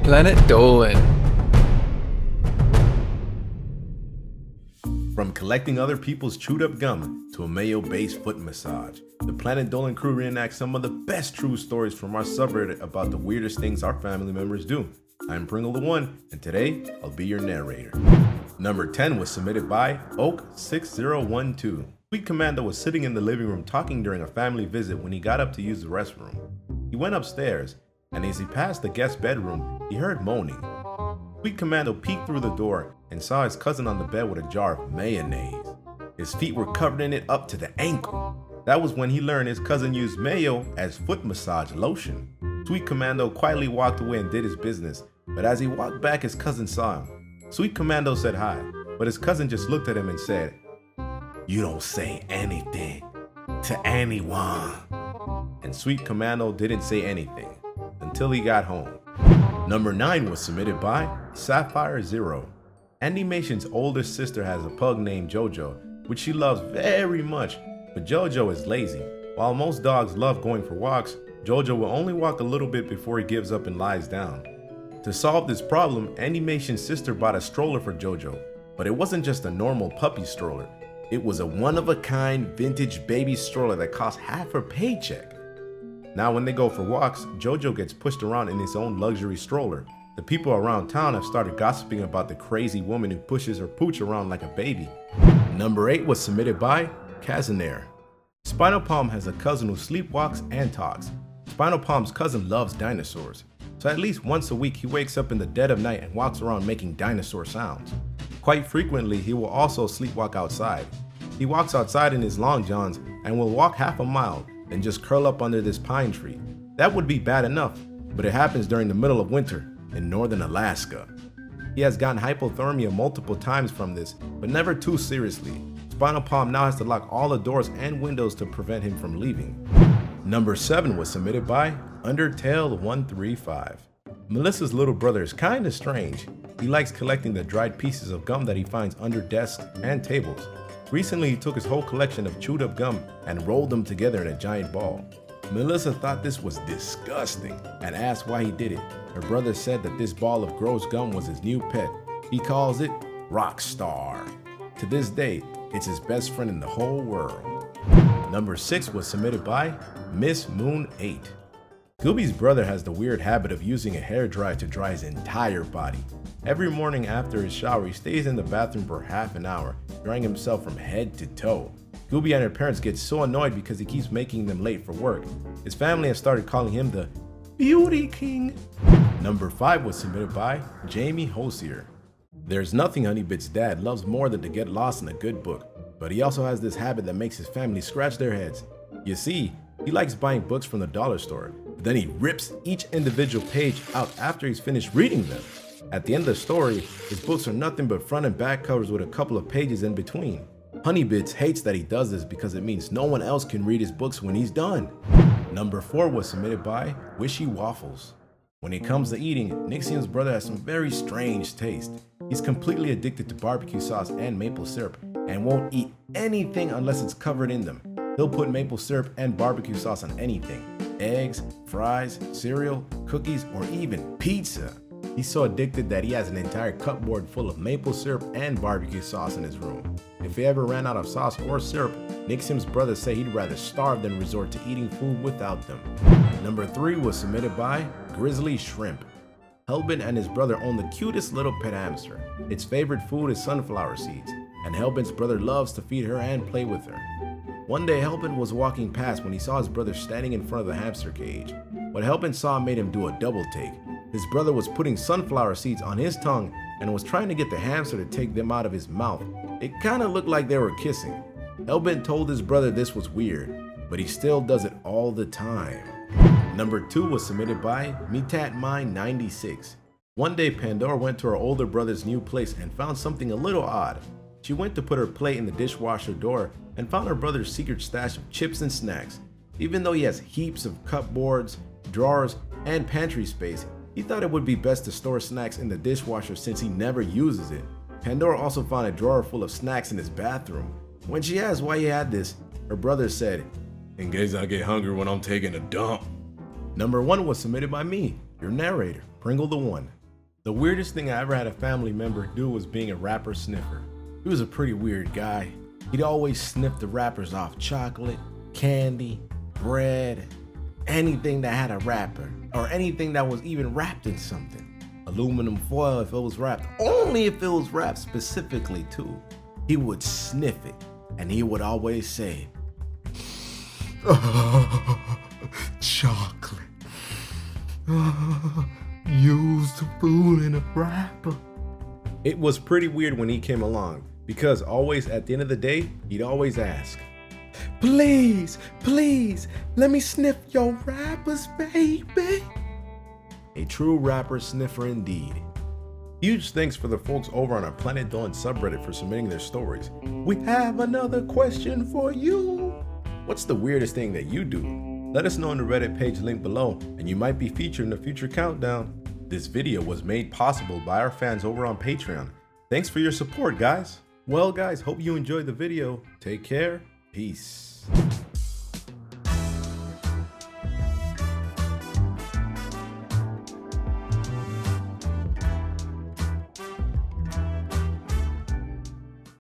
Planet Dolan. From collecting other people's chewed up gum to a mayo-based foot massage, the Planet Dolan crew reenacts some of the best true stories from our subreddit about the weirdest things our family members do. I'm Pringle the One, and today I'll be your narrator. Number 10 was submitted by Oak6012. Sweet Commando was sitting in the living room talking during a family visit when he got up to use the restroom. He went upstairs, and as he passed the guest bedroom, he heard moaning. Sweet Commando peeked through the door and saw his cousin on the bed with a jar of mayonnaise. His feet were covered in it up to the ankle. That was when he learned his cousin used mayo as foot massage lotion. Sweet Commando quietly walked away and did his business, but as he walked back, his cousin saw him. Sweet Commando said hi, but his cousin just looked at him and said, "You don't say anything to anyone." And Sweet Commando didn't say anything until he got home. Number 9 was submitted by SapphireZero. Animation's older sister has a pug named Jojo, which she loves very much, but Jojo is lazy. While most dogs love going for walks, Jojo will only walk a little bit before he gives up and lies down. To solve this problem, Animation's sister bought a stroller for Jojo, but it wasn't just a normal puppy stroller. It was a one-of-a-kind vintage baby stroller that cost half her paycheck. Now when they go for walks, Jojo gets pushed around in his own luxury stroller. The people around town have started gossiping about the crazy woman who pushes her pooch around like a baby. Number 8 was submitted by Kaziner. Spinal Pom has a cousin who sleepwalks and talks. Spinal Pom's cousin loves dinosaurs, so at least once a week he wakes up in the dead of night and walks around making dinosaur sounds. Quite frequently, he will also sleepwalk outside. He walks outside in his long johns and will walk half a mile, then just curl up under this pine tree. That would be bad enough, but it happens during the middle of winter in northern Alaska. He has gotten hypothermia multiple times from this, but never too seriously. Spinal Pom now has to lock all the doors and windows to prevent him from leaving. Number 7 was submitted by Undertale135. Melissa's little brother is kinda strange. He likes collecting the dried pieces of gum that he finds under desks and tables. Recently, he took his whole collection of chewed up gum and rolled them together in a giant ball. Melissa thought this was disgusting and asked why he did it. Her brother said that this ball of gross gum was his new pet. He calls it Rockstar. To this day, it's his best friend in the whole world. Number 6 was submitted by Miss Moon 8. Scooby's brother has the weird habit of using a hairdryer to dry his entire body. Every morning after his shower, he stays in the bathroom for half an hour, drying himself from head to toe. Scooby and her parents get so annoyed because he keeps making them late for work. His family has started calling him the Beauty King. Number 5 was submitted by jamiehosier. There's nothing Honeybit's dad loves more than to get lost in a good book, but he also has this habit that makes his family scratch their heads. You see, he likes buying books from the dollar store, but then he rips each individual page out after he's finished reading them. At the end of the story, his books are nothing but front and back covers with a couple of pages in between. Honeybits hates that he does this because it means no one else can read his books when he's done. Number 4 was submitted by WishyWaffles. When it comes to eating, Nixium's brother has some very strange taste. He's completely addicted to barbecue sauce and maple syrup and won't eat anything unless it's covered in them. He'll put maple syrup and barbecue sauce on anything: eggs, fries, cereal, cookies, or even pizza. He's so addicted that he has an entire cupboard full of maple syrup and barbecue sauce in his room. If he ever ran out of sauce or syrup, Nixium's brother said he'd rather starve than resort to eating food without them. Number 3 was submitted by Grizzly Shrimp. Hellbent and his brother own the cutest little pet hamster. Its favorite food is sunflower seeds, and Hellbent's brother loves to feed her and play with her. One day, Hellbent was walking past when he saw his brother standing in front of the hamster cage. What Hellbent saw made him do a double take. His brother was putting sunflower seeds on his tongue and was trying to get the hamster to take them out of his mouth. It kinda looked like they were kissing. Hellbent told his brother this was weird, but he still does it all the time. Number 2 was submitted by MetatMine96. One day, Pandora went to her older brother's new place and found something a little odd. She went to put her plate in the dishwasher door and found her brother's secret stash of chips and snacks. Even though he has heaps of cupboards, drawers, and pantry space, he thought it would be best to store snacks in the dishwasher since he never uses it. Pandora also found a drawer full of snacks in his bathroom. When she asked why he had this, her brother said, "In case I get hungry when I'm taking a dump." Number 1 was submitted by me, your narrator, Pringle the One. The weirdest thing I ever had a family member do was being a rapper sniffer. He was a pretty weird guy. He'd always sniff the wrappers off chocolate, candy, bread, anything that had a wrapper, or anything that was even wrapped in something. Aluminum foil if it was wrapped, only if it was wrapped specifically too. He would sniff it, and he would always say, chocolate. Use the food in a wrapper. It was pretty weird when he came along, because always at the end of the day, he'd always ask, please, please, let me sniff your wrappers, baby. A true wrapper sniffer indeed. Huge thanks for the folks over on our Planet Dolan subreddit for submitting their stories. We have another question for you. What's the weirdest thing that you do? Let us know on the Reddit page linked below, and you might be featured in a future countdown. This video was made possible by our fans over on Patreon. Thanks for your support, guys. Well, guys, hope you enjoyed the video. Take care. Peace.